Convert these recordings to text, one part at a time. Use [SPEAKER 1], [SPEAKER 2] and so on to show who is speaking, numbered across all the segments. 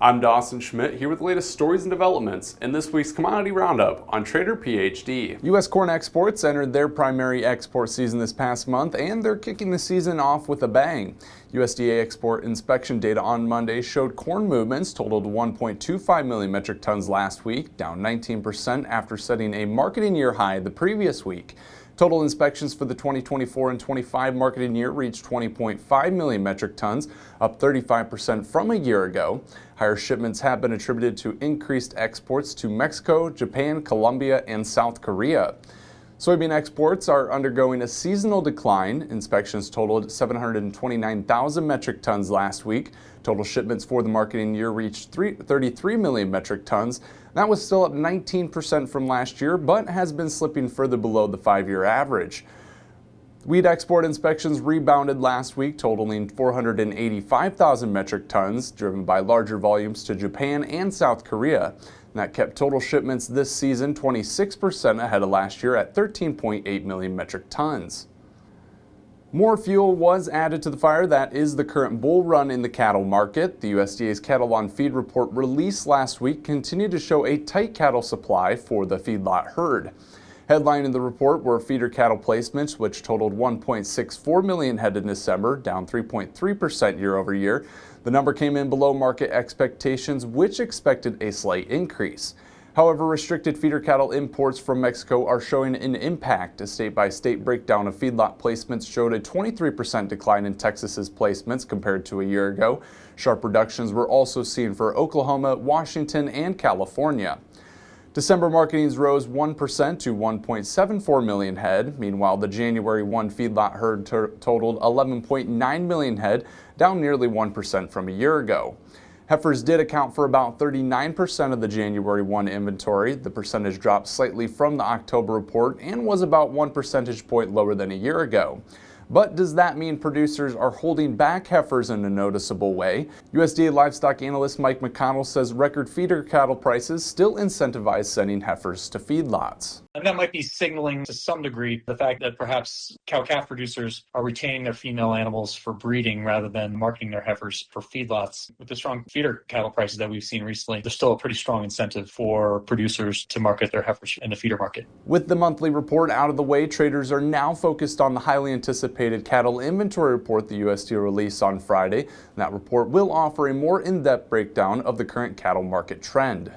[SPEAKER 1] I'm Dawson Schmidt here with the latest stories and developments in this week's Commodity Roundup on Trader PhD. U.S. corn exports entered their primary export season this past month, and they're kicking the season off with a bang. USDA export inspection data on Monday showed corn movements totaled 1.25 million metric tons last week, down 19% after setting a marketing year high the previous week. Total inspections for the 2024 and 25 marketing year reached 20.5 million metric tons, up 35% from a year ago. Higher shipments have been attributed to increased exports to Mexico, Japan, Colombia, and South Korea. Soybean exports are undergoing a seasonal decline. Inspections totaled 729,000 metric tons last week. Total shipments for the marketing year reached 33 million metric tons. That was still up 19% from last year, but has been slipping further below the 5-year average. Wheat export inspections rebounded last week, totaling 485,000 metric tons, driven by larger volumes to Japan and South Korea. And that kept total shipments this season 26% ahead of last year at 13.8 million metric tons. More fuel was added to the fire that is the current bull run in the cattle market. The USDA's Cattle on Feed report released last week continued to show a tight cattle supply for the feedlot herd. Headline in the report were feeder cattle placements, which totaled 1.64 million head in December, down 3.3% year over year. The number came in below market expectations, which expected a slight increase. However, restricted feeder cattle imports from Mexico are showing an impact. A state-by-state breakdown of feedlot placements showed a 23% decline in Texas's placements compared to a year ago. Sharp reductions were also seen for Oklahoma, Washington, and California. December marketings rose 1% to 1.74 million head. Meanwhile, the January 1 feedlot herd totaled 11.9 million head, down nearly 1% from a year ago. Heifers did account for about 39% of the January 1 inventory. The percentage dropped slightly from the October report and was about 1 percentage point lower than a year ago. But does that mean producers are holding back heifers in a noticeable way? USDA livestock analyst Mike McConnell says record feeder cattle prices still incentivize sending heifers to feedlots.
[SPEAKER 2] And that might be signaling to some degree the fact that perhaps cow-calf producers are retaining their female animals for breeding rather than marketing their heifers for feedlots. With the strong feeder cattle prices that we've seen recently, there's still a pretty strong incentive for producers to market their heifers in the feeder market.
[SPEAKER 1] With the monthly report out of the way, traders are now focused on the highly anticipated cattle inventory report the USDA released on Friday. That report will offer a more in-depth breakdown of the current cattle market trend.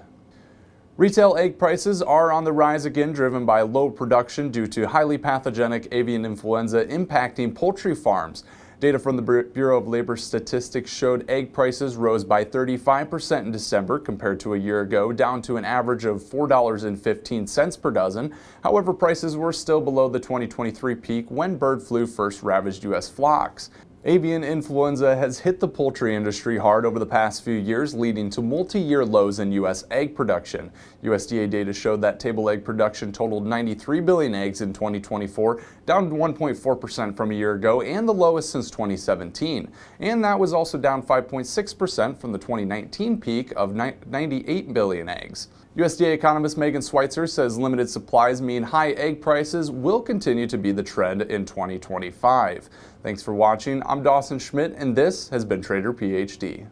[SPEAKER 1] Retail egg prices are on the rise again, driven by low production due to highly pathogenic avian influenza impacting poultry farms. Data from the Bureau of Labor Statistics showed egg prices rose by 35% in December compared to a year ago, down to an average of $4.15 per dozen. However, prices were still below the 2023 peak when bird flu first ravaged U.S. flocks. Avian influenza has hit the poultry industry hard over the past few years, leading to multi-year lows in U.S. egg production. USDA data showed that table egg production totaled 93 billion eggs in 2024, down 1.4% from a year ago and the lowest since 2017. And that was also down 5.6% from the 2019 peak of 98 billion eggs. USDA economist Megan Schweitzer says limited supplies mean high egg prices will continue to be the trend in 2025. Thanks for watching. I'm Dawson Schmidt, and this has been Trader PhD.